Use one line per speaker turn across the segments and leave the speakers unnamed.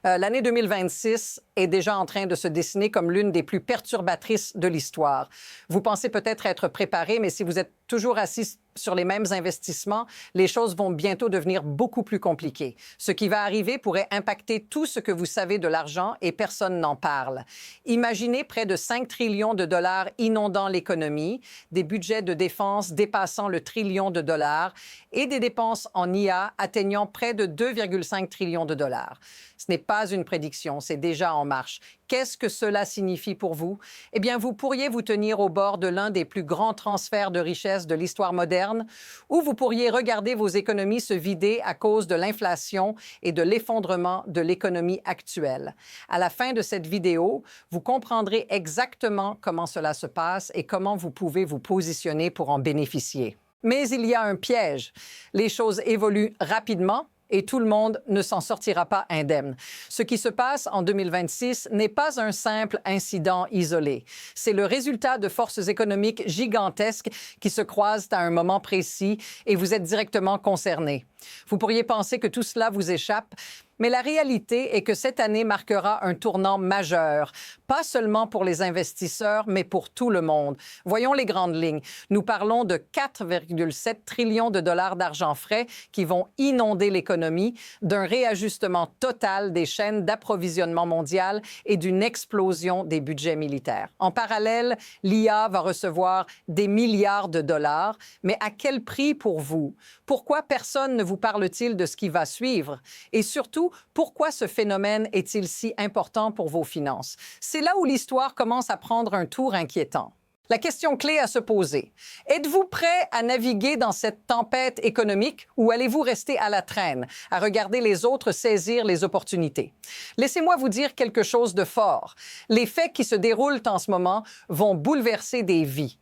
L'année 2026 est déjà en train de se dessiner comme l'une des plus perturbatrices de l'histoire. Vous pensez peut-être être préparé, mais si vous êtes toujours assis sur les mêmes investissements, les choses vont bientôt devenir beaucoup plus compliquées. Ce qui va arriver pourrait impacter tout ce que vous savez de l'argent et personne n'en parle. Imaginez près de 5 trillions de dollars inondant l'économie, des budgets de défense dépassant le trillion de dollars et des dépenses en IA atteignant près de 2,5 trillions de dollars. Ce n'est pas une prédiction, c'est déjà en marche. Qu'est-ce que cela signifie pour vous? Eh bien, vous pourriez vous tenir au bord de l'un des plus grands transferts de richesse de l'histoire moderne, ou vous pourriez regarder vos économies se vider à cause de l'inflation et de l'effondrement de l'économie actuelle. À la fin de cette vidéo, vous comprendrez exactement comment cela se passe et comment vous pouvez vous positionner pour en bénéficier. Mais il y a un piège. Les choses évoluent rapidement et tout le monde ne s'en sortira pas indemne. Ce qui se passe en 2026 n'est pas un simple incident isolé. C'est le résultat de forces économiques gigantesques qui se croisent à un moment précis et vous êtes directement concerné. Vous pourriez penser que tout cela vous échappe, mais la réalité est que cette année marquera un tournant majeur, pas seulement pour les investisseurs, mais pour tout le monde. Voyons les grandes lignes. Nous parlons de 4,7 trillions de dollars d'argent frais qui vont inonder l'économie, d'un réajustement total des chaînes d'approvisionnement mondial et d'une explosion des budgets militaires. En parallèle, l'IA va recevoir des milliards de dollars, mais à quel prix pour vous? Pourquoi personne ne vous parle-t-il de ce qui va suivre? Et surtout, pourquoi ce phénomène est-il si important pour vos finances? C'est là où l'histoire commence à prendre un tour inquiétant. La question clé à se poser, êtes-vous prêt à naviguer dans cette tempête économique ou allez-vous rester à la traîne, à regarder les autres saisir les opportunités? Laissez-moi vous dire quelque chose de fort. Les faits qui se déroulent en ce moment vont bouleverser des vies.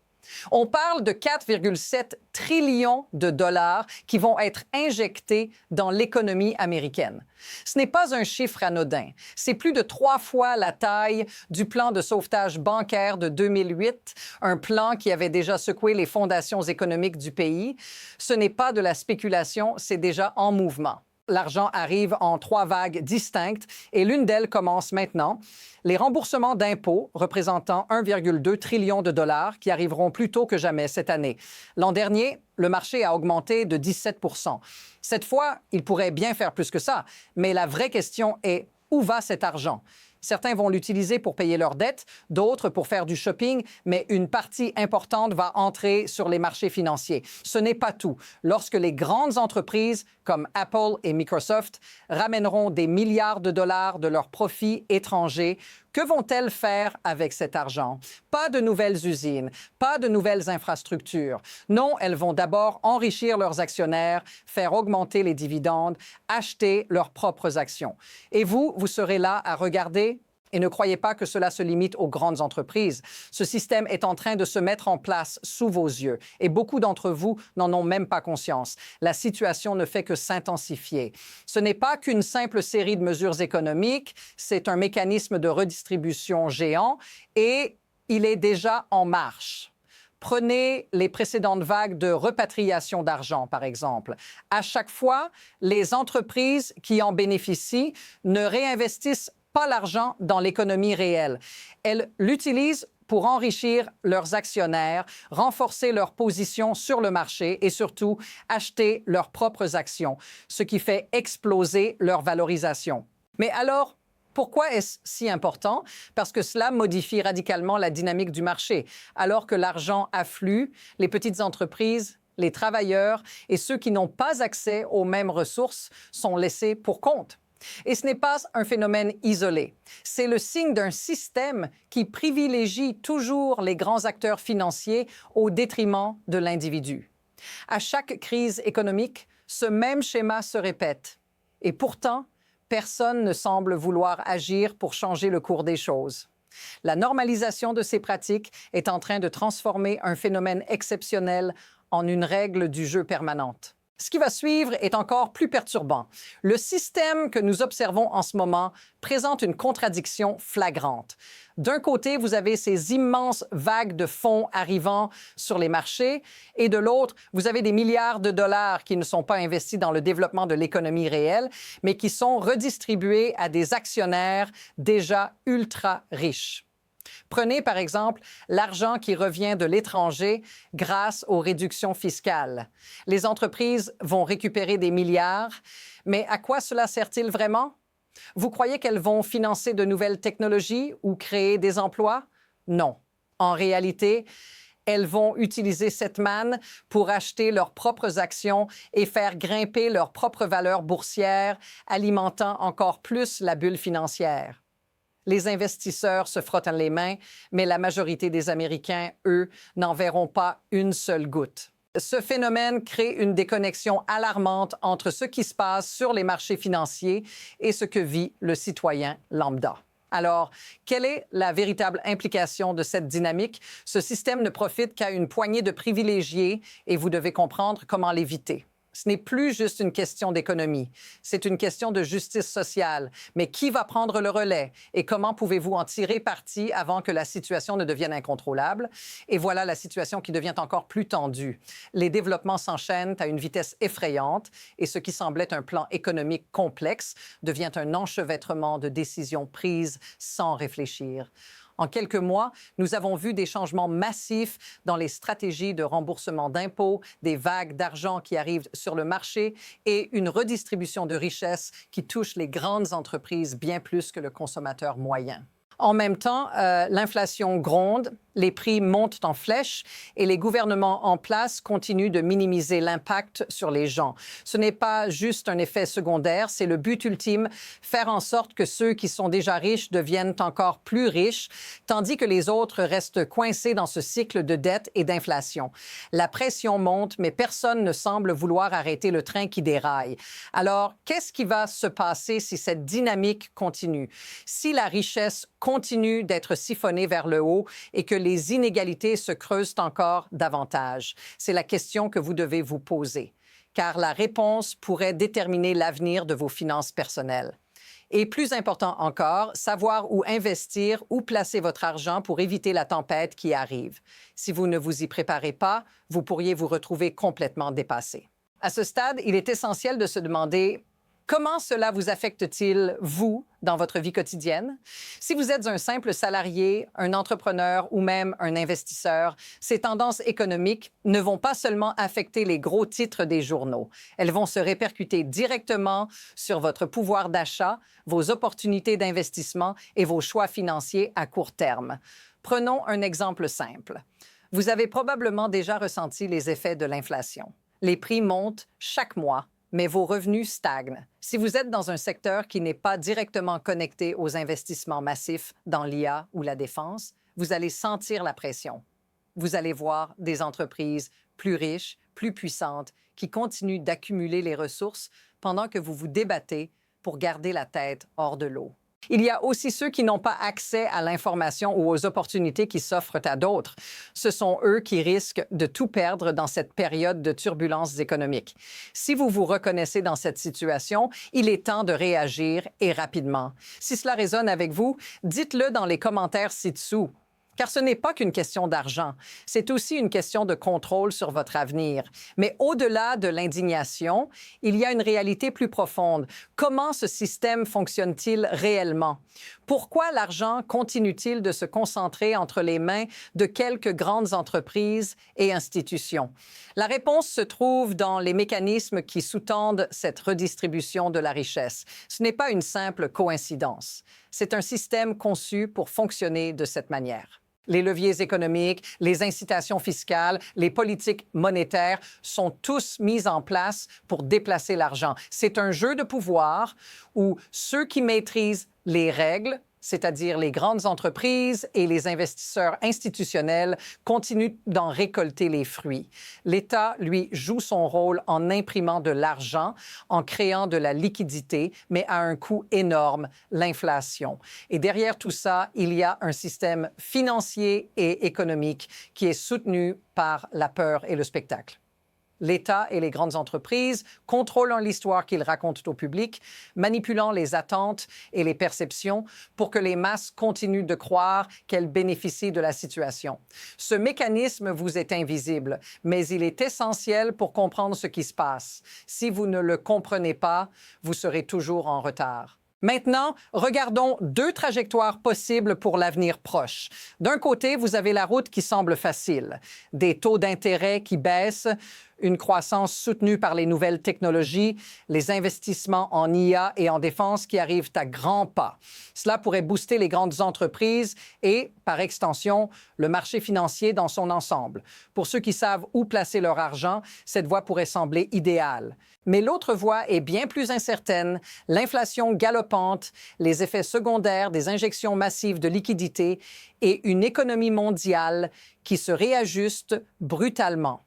On parle de 4,7 trillions de dollars qui vont être injectés dans l'économie américaine. Ce n'est pas un chiffre anodin. C'est plus de 3 fois la taille du plan de sauvetage bancaire de 2008, un plan qui avait déjà secoué les fondations économiques du pays. Ce n'est pas de la spéculation, c'est déjà en mouvement. L'argent arrive en 3 vagues distinctes et l'une d'elles commence maintenant. Les remboursements d'impôts représentant 1,2 trillion de dollars qui arriveront plus tôt que jamais cette année. L'an dernier, le marché a augmenté de 17 %. Cette fois, il pourrait bien faire plus que ça, mais la vraie question est où va cet argent? Certains vont l'utiliser pour payer leurs dettes, d'autres pour faire du shopping, mais une partie importante va entrer sur les marchés financiers. Ce n'est pas tout. Lorsque les grandes entreprises comme Apple et Microsoft ramèneront des milliards de dollars de leurs profits étrangers, que vont-elles faire avec cet argent? Pas de nouvelles usines, pas de nouvelles infrastructures. Non, elles vont d'abord enrichir leurs actionnaires, faire augmenter les dividendes, acheter leurs propres actions. Et vous serez là à regarder? Et ne croyez pas que cela se limite aux grandes entreprises. Ce système est en train de se mettre en place sous vos yeux et beaucoup d'entre vous n'en ont même pas conscience. La situation ne fait que s'intensifier. Ce n'est pas qu'une simple série de mesures économiques, c'est un mécanisme de redistribution géant et il est déjà en marche. Prenez les précédentes vagues de repatriation d'argent, par exemple. À chaque fois, les entreprises qui en bénéficient ne réinvestissent pas l'argent dans l'économie réelle. Elles l'utilisent pour enrichir leurs actionnaires, renforcer leur position sur le marché et surtout acheter leurs propres actions, ce qui fait exploser leur valorisation. Mais alors, pourquoi est-ce si important? Parce que cela modifie radicalement la dynamique du marché. Alors que l'argent afflue, les petites entreprises, les travailleurs et ceux qui n'ont pas accès aux mêmes ressources sont laissés pour compte. Et ce n'est pas un phénomène isolé. C'est le signe d'un système qui privilégie toujours les grands acteurs financiers au détriment de l'individu. À chaque crise économique, ce même schéma se répète. Et pourtant, personne ne semble vouloir agir pour changer le cours des choses. La normalisation de ces pratiques est en train de transformer un phénomène exceptionnel en une règle du jeu permanente. Ce qui va suivre est encore plus perturbant. Le système que nous observons en ce moment présente une contradiction flagrante. D'un côté, vous avez ces immenses vagues de fonds arrivant sur les marchés et de l'autre, vous avez des milliards de dollars qui ne sont pas investis dans le développement de l'économie réelle, mais qui sont redistribués à des actionnaires déjà ultra riches. Prenez par exemple l'argent qui revient de l'étranger grâce aux réductions fiscales. Les entreprises vont récupérer des milliards, mais à quoi cela sert-il vraiment? Vous croyez qu'elles vont financer de nouvelles technologies ou créer des emplois? Non. En réalité, elles vont utiliser cette manne pour acheter leurs propres actions et faire grimper leur propre valeur boursière, alimentant encore plus la bulle financière. Les investisseurs se frottent les mains, mais la majorité des Américains, eux, n'en verront pas une seule goutte. Ce phénomène crée une déconnexion alarmante entre ce qui se passe sur les marchés financiers et ce que vit le citoyen lambda. Alors, quelle est la véritable implication de cette dynamique? Ce système ne profite qu'à une poignée de privilégiés et vous devez comprendre comment l'éviter. Ce n'est plus juste une question d'économie, c'est une question de justice sociale. Mais qui va prendre le relais et comment pouvez-vous en tirer parti avant que la situation ne devienne incontrôlable? Et voilà la situation qui devient encore plus tendue. Les développements s'enchaînent à une vitesse effrayante et ce qui semblait un plan économique complexe devient un enchevêtrement de décisions prises sans réfléchir. En quelques mois, nous avons vu des changements massifs dans les stratégies de remboursement d'impôts, des vagues d'argent qui arrivent sur le marché et une redistribution de richesses qui touche les grandes entreprises bien plus que le consommateur moyen. En même temps, l'inflation gronde, les prix montent en flèche et les gouvernements en place continuent de minimiser l'impact sur les gens. Ce n'est pas juste un effet secondaire, c'est le but ultime, faire en sorte que ceux qui sont déjà riches deviennent encore plus riches, tandis que les autres restent coincés dans ce cycle de dette et d'inflation. La pression monte, mais personne ne semble vouloir arrêter le train qui déraille. Alors, qu'est-ce qui va se passer si cette dynamique continue? Si la richesse continue d'être siphonnée vers le haut et que les inégalités se creusent encore davantage? C'est la question que vous devez vous poser, car la réponse pourrait déterminer l'avenir de vos finances personnelles. Et plus important encore, savoir où investir, où placer votre argent pour éviter la tempête qui arrive. Si vous ne vous y préparez pas, vous pourriez vous retrouver complètement dépassé. À ce stade, il est essentiel de se demander comment cela vous affecte-t-il, vous, dans votre vie quotidienne? Si vous êtes un simple salarié, un entrepreneur ou même un investisseur, ces tendances économiques ne vont pas seulement affecter les gros titres des journaux. Elles vont se répercuter directement sur votre pouvoir d'achat, vos opportunités d'investissement et vos choix financiers à court terme. Prenons un exemple simple. Vous avez probablement déjà ressenti les effets de l'inflation. Les prix montent chaque mois, mais vos revenus stagnent. Si vous êtes dans un secteur qui n'est pas directement connecté aux investissements massifs dans l'IA ou la défense, vous allez sentir la pression. Vous allez voir des entreprises plus riches, plus puissantes, qui continuent d'accumuler les ressources pendant que vous vous débattez pour garder la tête hors de l'eau. Il y a aussi ceux qui n'ont pas accès à l'information ou aux opportunités qui s'offrent à d'autres. Ce sont eux qui risquent de tout perdre dans cette période de turbulences économiques. Si vous vous reconnaissez dans cette situation, il est temps de réagir et rapidement. Si cela résonne avec vous, dites-le dans les commentaires ci-dessous. Car ce n'est pas qu'une question d'argent, c'est aussi une question de contrôle sur votre avenir. Mais au-delà de l'indignation, il y a une réalité plus profonde. Comment ce système fonctionne-t-il réellement? Pourquoi l'argent continue-t-il de se concentrer entre les mains de quelques grandes entreprises et institutions? La réponse se trouve dans les mécanismes qui sous-tendent cette redistribution de la richesse. Ce n'est pas une simple coïncidence. C'est un système conçu pour fonctionner de cette manière. Les leviers économiques, les incitations fiscales, les politiques monétaires sont tous mis en place pour déplacer l'argent. C'est un jeu de pouvoir où ceux qui maîtrisent les règles, c'est-à-dire les grandes entreprises et les investisseurs institutionnels, continuent d'en récolter les fruits. L'État, lui, joue son rôle en imprimant de l'argent, en créant de la liquidité, mais à un coût énorme, l'inflation. Et derrière tout ça, il y a un système financier et économique qui est soutenu par la peur et le spectacle. L'État et les grandes entreprises contrôlant l'histoire qu'ils racontent au public, manipulant les attentes et les perceptions pour que les masses continuent de croire qu'elles bénéficient de la situation. Ce mécanisme vous est invisible, mais il est essentiel pour comprendre ce qui se passe. Si vous ne le comprenez pas, vous serez toujours en retard. Maintenant, regardons deux trajectoires possibles pour l'avenir proche. D'un côté, vous avez la route qui semble facile. Des taux d'intérêt qui baissent, une croissance soutenue par les nouvelles technologies, les investissements en IA et en défense qui arrivent à grands pas. Cela pourrait booster les grandes entreprises et, par extension, le marché financier dans son ensemble. Pour ceux qui savent où placer leur argent, cette voie pourrait sembler idéale. Mais l'autre voie est bien plus incertaine, l'inflation galopante, les effets secondaires des injections massives de liquidités et une économie mondiale qui se réajuste brutalement.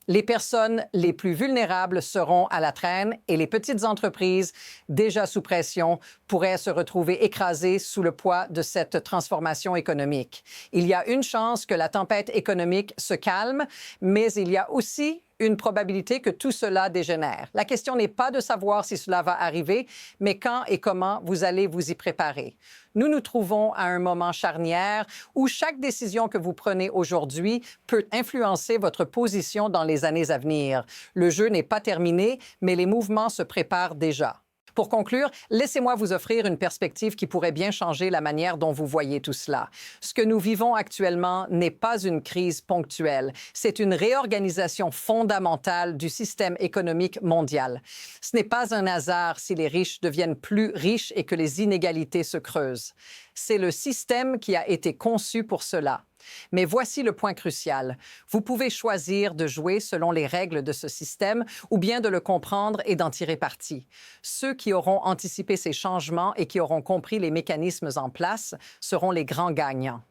Les personnes les plus vulnérables seront à la traîne et les petites entreprises, déjà sous pression, pourraient se retrouver écrasées sous le poids de cette transformation économique. Il y a une chance que la tempête économique se calme, mais il y a aussi une probabilité que tout cela dégénère. La question n'est pas de savoir si cela va arriver, mais quand et comment vous allez vous y préparer. Nous nous trouvons à un moment charnière où chaque décision que vous prenez aujourd'hui peut influencer votre position dans les années à venir. Le jeu n'est pas terminé, mais les mouvements se préparent déjà. Pour conclure, laissez-moi vous offrir une perspective qui pourrait bien changer la manière dont vous voyez tout cela. Ce que nous vivons actuellement n'est pas une crise ponctuelle, c'est une réorganisation fondamentale du système économique mondial. Ce n'est pas un hasard si les riches deviennent plus riches et que les inégalités se creusent. C'est le système qui a été conçu pour cela. Mais voici le point crucial. Vous pouvez choisir de jouer selon les règles de ce système ou bien de le comprendre et d'en tirer parti. Ceux qui auront anticipé ces changements et qui auront compris les mécanismes en place seront les grands gagnants.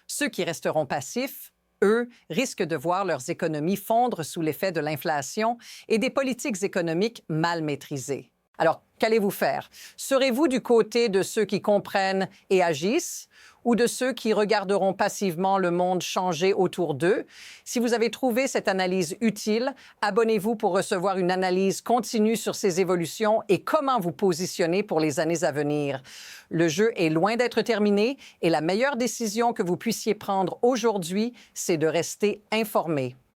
Ceux qui resteront passifs, eux, risquent de voir leurs économies fondre sous l'effet de l'inflation et des politiques économiques mal maîtrisées. Alors, qu'allez-vous faire? Serez-vous du côté de ceux qui comprennent et agissent ou de ceux qui regarderont passivement le monde changer autour d'eux? Si vous avez trouvé cette analyse utile, abonnez-vous pour recevoir une analyse continue sur ces évolutions et comment vous positionner pour les années à venir. Le jeu est loin d'être terminé et la meilleure décision que vous puissiez prendre aujourd'hui, c'est de rester informé.